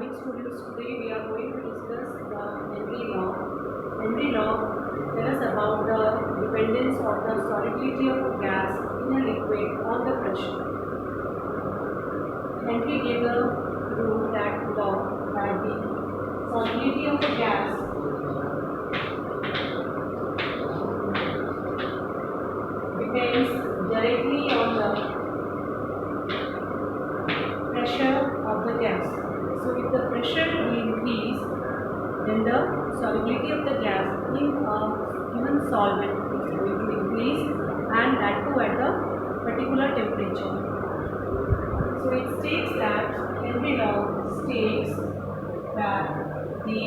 morning, students. Today we are going to discuss the Henry law. Henry law tells us about the dependence of the solubility of a gas in a liquid on the pressure. Henry gave a rule that law that the solubility of a gas depends directly on the pressure of the gas. So if the pressure will increase, then the solubility of the gas in a given solvent is going to increase, and that too at a particular temperature. So it states that Henry law states that the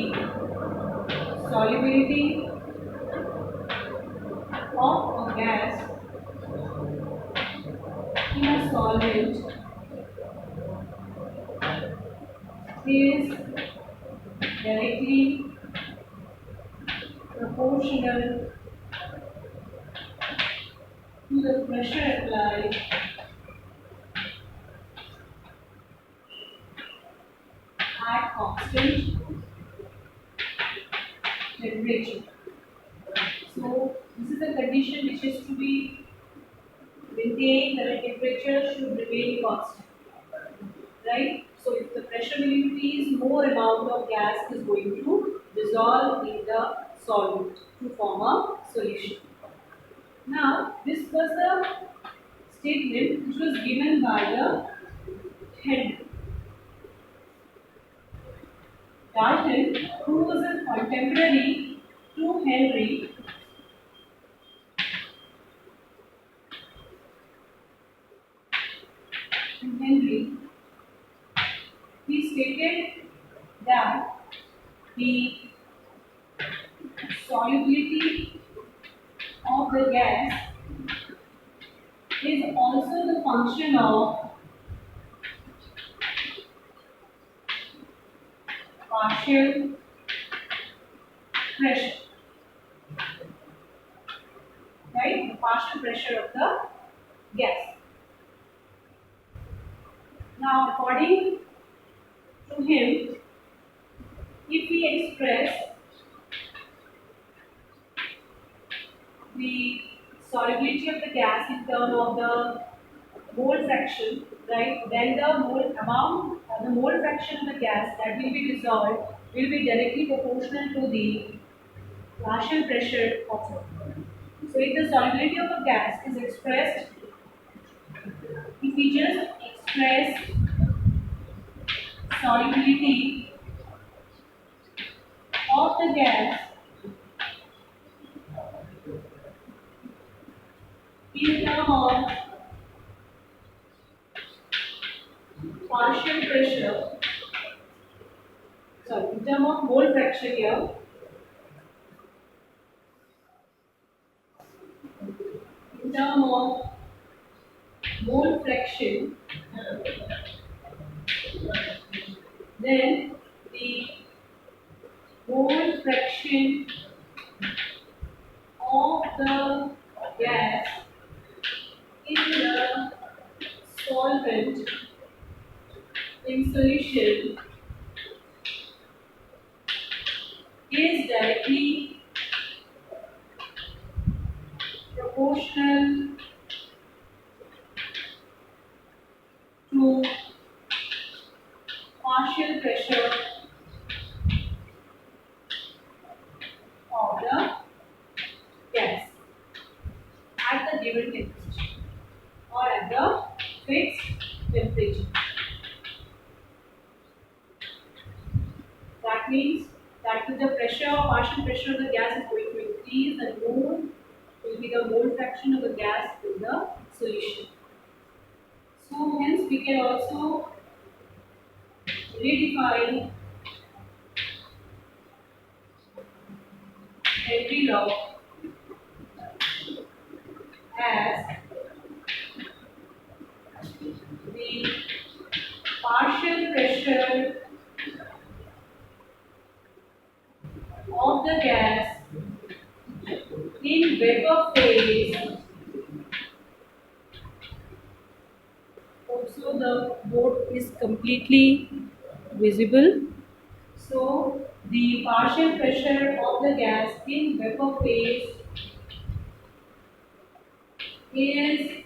solubility of a gas in a solvent is directly proportional to the pressure applied at constant temperature. So this is a condition which is to be maintained, that the temperature should remain constant, right? So if the pressure will increase, more amount of gas is going to dissolve in the solvent to form a solution. Now this was the statement which was given by the Henry. Dalton, who was a contemporary to Henry, he stated that the solubility of the gas is also the function of partial pressure, right? The partial pressure of the gas. Now, according to him, if we express the solubility of the gas in terms of the mole fraction, right? Then the the mole fraction of the gas that will be dissolved will be directly proportional to the partial pressure of it. So if the solubility of a gas is expressed, if we just express solubility of the gas in terms of partial pressure, sorry, in terms of mole fraction here, in terms of mole fraction, then the mole fraction of the gas in the solvent in solution is directly proportional to partial pressure of the gas at the given temperature or at the fixed temperature. That means that with the pressure or partial pressure of the gas is going to increase, and more will be the mole fraction of the gas in the solution. So hence we can also redefine Henry law as the partial pressure of the gas in vapor phase. Also the board is completely visible. So the partial pressure of the gas in vapor phase is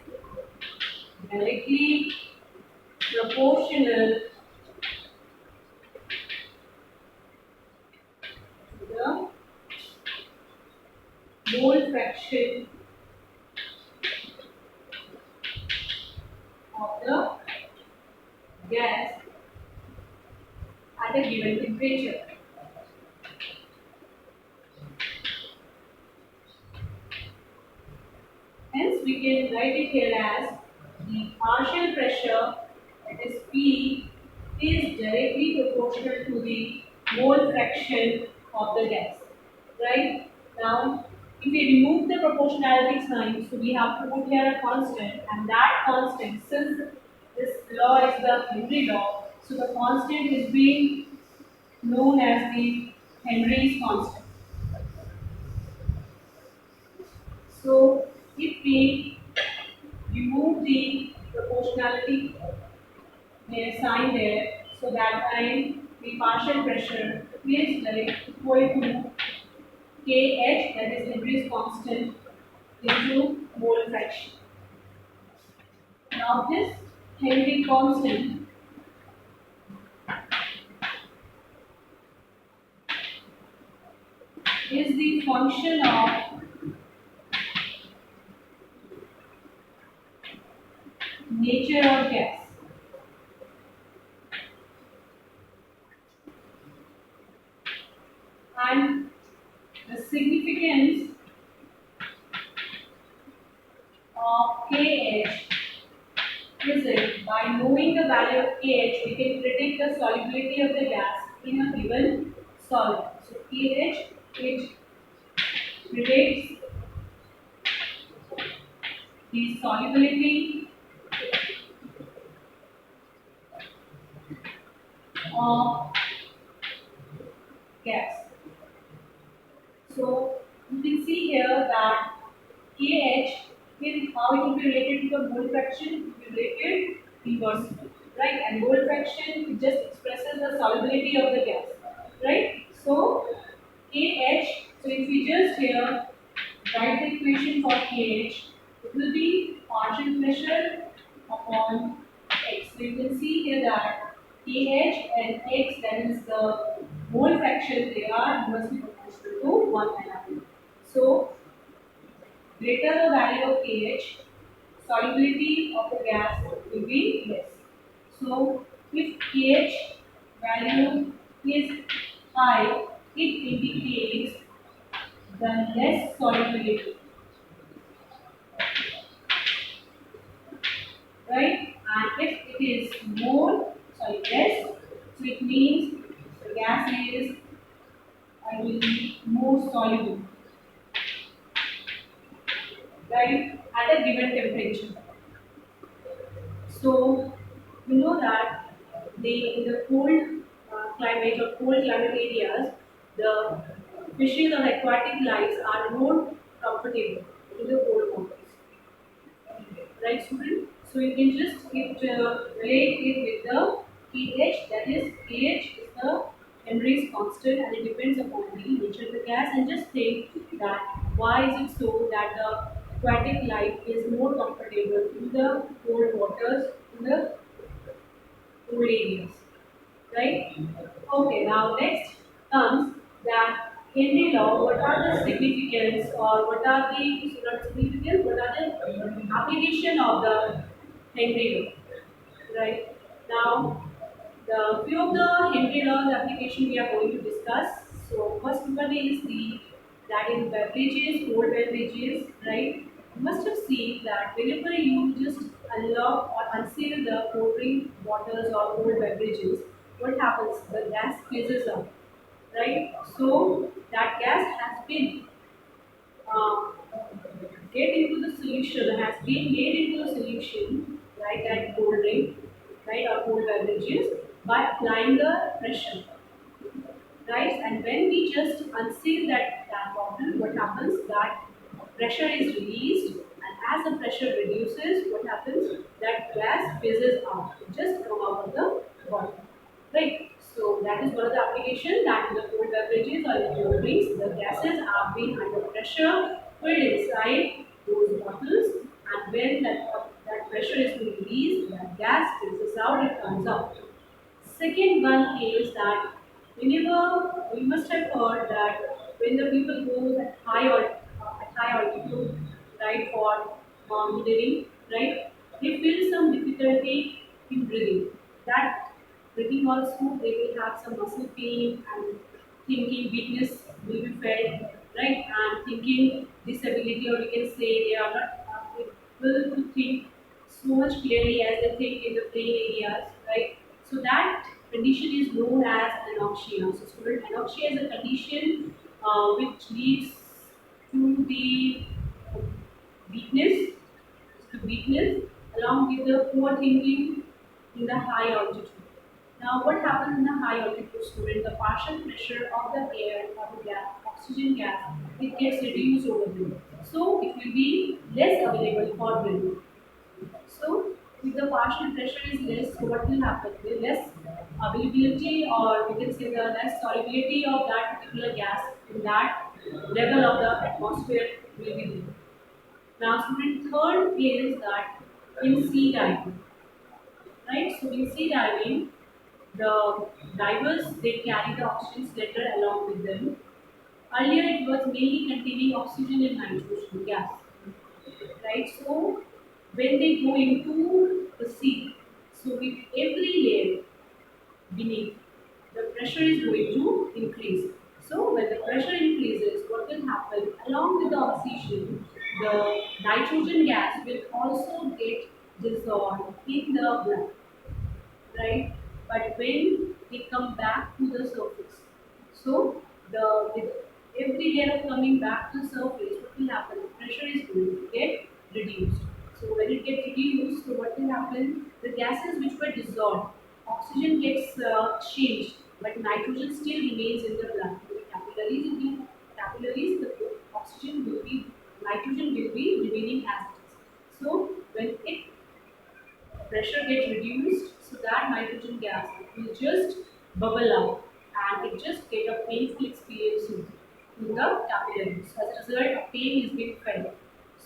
directly proportional to the mole fraction of the gas at a given temperature. Hence, we can write it here as the partial pressure, that is P, is directly proportional to the mole fraction of the gas. Right? Now, if we remove the proportionality sign, so we have to put here a constant, and that constant, since this law is the Henry law, so the constant is being known as the Henry's constant. So, if we remove the proportionality sign there, so that time the partial pressure is like equal to Kh, that is Henry's constant, into mole fraction. Now this Henry constant is the function of nature of gas. And the significance of Kh is it by knowing the value of Kh, we can predict the solubility of the gas in a given solid. So Kh, it predicts the solubility of gas. So you can see here that Kh is how it will be related to the mole fraction, it will be related inversely, right? And mole fraction it just expresses the solubility of the gas, right? So Kh, so if we just here write the equation for Kh, it will be partial pressure upon X. So you can see here that Kh and X, that is the mole fraction, they are inversely proportional to one another. So greater the value of Kh, solubility of the gas will be less. So if Kh value is high, it indicates the less solubility, right? And if it is less, so it means the gas is will be more soluble, right? At a given temperature. So you know that in the cold climate or cold climate areas, the fishes or aquatic life are more comfortable in the cold waters. Right, student? So you can just relate it with the pH. That is, pH is the Henry's constant, and it depends upon the nature of the gas. And just think that why is it so that the aquatic life is more comfortable in the cold waters, in the cold areas, right? Okay, now next comes that Henry law, what are the significance or what are the so not significance, what are the application of the Henry law, right? Now the few of the Henry law's application we are going to discuss. So first one is the that in beverages, cold beverages, right? You must have seen that whenever you just unlock or unseal the cold drink bottles or cold beverages, what happens? The gas fizzes up, right? So that gas has been uh, get into the solution, has been made into the solution, right? That cold drink, right, or cold beverages by applying the pressure, right? And when we just unseal that bottle, what happens? That pressure is released, and as the pressure reduces, what happens? That gas fizzes out, it just come out of the bottle, right? So that that is one of the applications that in the cold beverages or in cold drinks, the gases are being under pressure filled inside those bottles, and when that pressure is being released, that gas filters out, it comes out. Second one is that whenever we must have heard that when the people go at high altitude, right, for living, right, they feel some difficulty in breathing. That breathing also they will have some muscle pain and thinking weakness will be felt, right, and thinking disability, or we can say they are not able to think so much clearly as they think in the plain areas, right? So that condition is known as anoxia. So student, anoxia is a condition which leads to the weakness, weakness along with the poor thinking in the high altitude. Now, what happens in the high altitude student? The partial pressure of the air or the gas, oxygen gas, it gets reduced over there. So it will be less available for breathing. So if the partial pressure is less, so what will happen? The less availability, or we can say the less solubility of that particular gas in that level of the atmosphere will be there. Now, student, third is that in sea diving, right? So in sea diving, the divers they carry the oxygen cylinder along with them. Earlier, it was mainly containing oxygen and nitrogen gas, right? So when they go into the sea, so with every layer beneath, the pressure is going to increase. So when the pressure increases, what will happen? Along with the oxygen, the nitrogen gas will also get dissolved in the blood, right? But when they come back to the surface, so the with every layer of coming back to the surface, what will happen? The pressure is going to get reduced. So when it gets reduced, so what will happen? The gases which were dissolved, oxygen gets changed, but nitrogen still remains in the blood. In the capillaries, the oxygen will be nitrogen will be remaining as it is. So when it pressure gets reduced, so that nitrogen gas will just bubble up and it just get a painful experience in the capillaries. So as a result, a pain is being felt.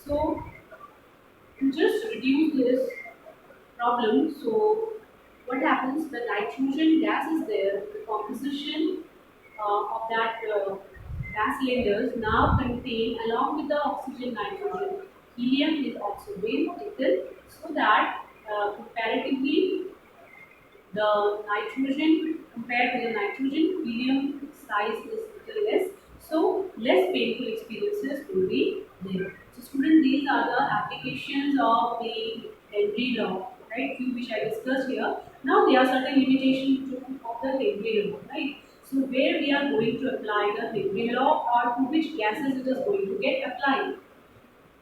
So to just reduce this problem, so what happens? The nitrogen gas is there. The composition of that gas cylinders now contain, along with the oxygen, nitrogen, helium is also being taken, so that comparatively the nitrogen compared to the nitrogen, helium size is little less, so less painful experiences will be there. So students, these are the applications of the Henry law, right? Few which I discussed here. Now there are certain limitations of the Henry law, right? So where we are going to apply the Henry law, or to which gases it is going to get applied.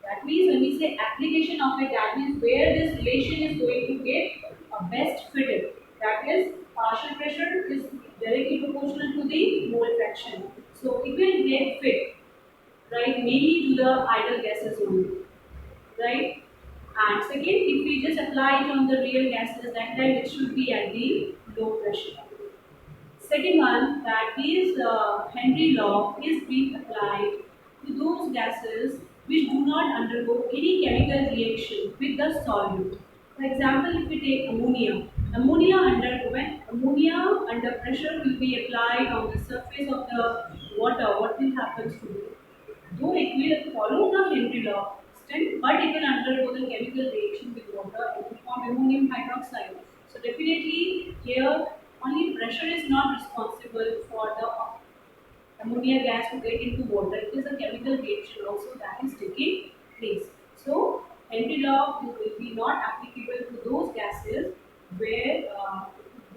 That means when we say application of it, that means where this relation is going to get best fitted. That is, partial pressure is directly proportional to the mole fraction. So it will get fit, right, mainly to the ideal gases only, right? And second, if we just apply it on the real gases, that time it should be at the low pressure. Second one, that is Henry law is being applied to those gases which do not undergo any chemical reaction with the solvent. For example, if we take ammonia, when ammonia under pressure will be applied on the surface of the water, what will happen to it? Though it will follow the Henry law extent, but it will undergo the chemical reaction with water and will form ammonium hydroxide. So definitely here only pressure is not responsible for the ammonia gas to get into water. It is a chemical reaction also that is taking place. So Henry law will be not applicable to those gases where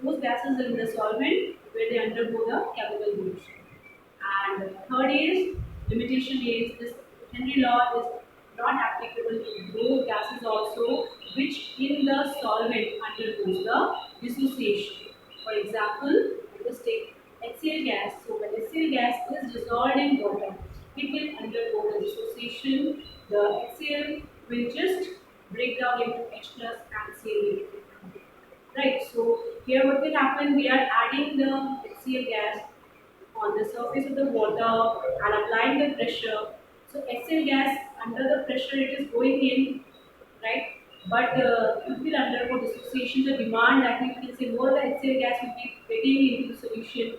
those gases in the solvent where they undergo the chemical reaction. And third is limitation is this Henry law is not applicable to those gases also which in the solvent undergoes the dissociation. For example, let us take HCl gas. So when HCl gas is dissolved in water, it will undergo the dissociation. The HCl will just break down into H plus and Cl. Right. So here what will happen, we are adding the HCl gas on the surface of the water and applying the pressure. So HCl gas under the pressure it is going in, right? But it will undergo dissociation. The demand that we can say more of the HCl gas will be getting into the solution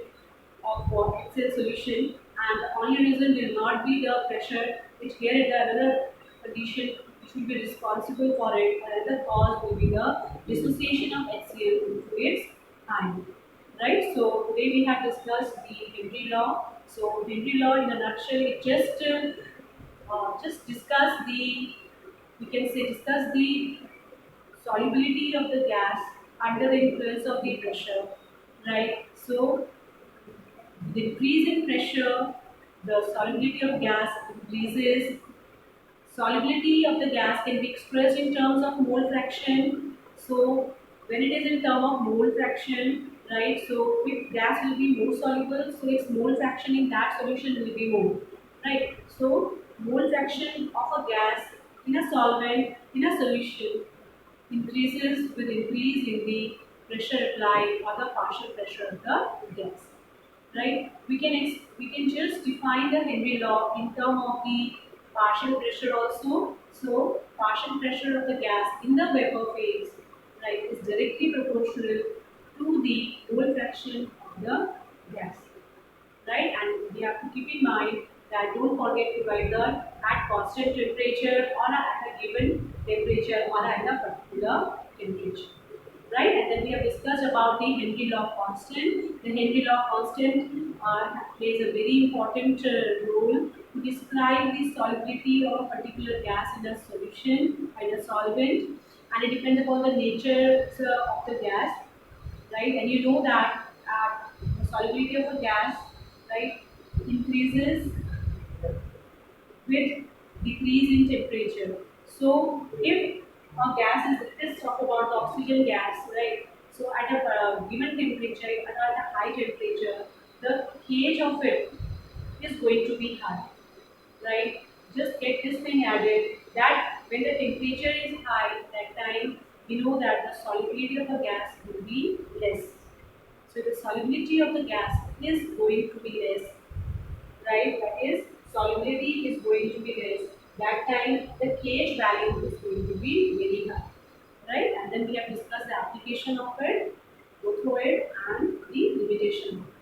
of HCl solution, and the only reason will not be the pressure, which here is the another condition which will be responsible for it. Another cause will be the dissociation of HCl into its ion. Right? So today we have discussed the Henry law. So Henry law in a nutshell, it just discuss the, we can say discuss the solubility of the gas under the influence of the pressure, right? So the increase in pressure, the solubility of gas increases. Solubility of the gas can be expressed in terms of mole fraction. So when it is in term of mole fraction, right? So if gas will be more soluble, so its mole fraction in that solution will be more, right? So mole fraction of a gas in a solvent in a solution increases with increase in the pressure applied or the partial pressure of the gas, right? We can just define the Henry law in terms of the partial pressure also. So partial pressure of the gas in the vapor phase, right, is directly proportional to the mole fraction of the gas, right? And we have to keep in mind that don't forget to write the at constant temperature or at a given temperature or at a particular temperature, right? And then we have discussed about the Henry law constant. The Henry law constant plays a very important role to describe the solubility of a particular gas in a solution in a solvent, and it depends upon the nature of the gas, right? And you know that the solubility of a gas, right, increases with decrease in temperature. So if a gas is, let's talk about the oxygen gas, right? So at a given temperature, at a high temperature, the pH of it is going to be high, right? Just get this thing added that when the temperature is high, that time we know that the solubility of a gas will be less. So the solubility of the gas is going to be less, right? That is, solubility is going to be less. That time the KH value is going to be very high, right? And then we have discussed the application of it, go through it, and the limitation of it.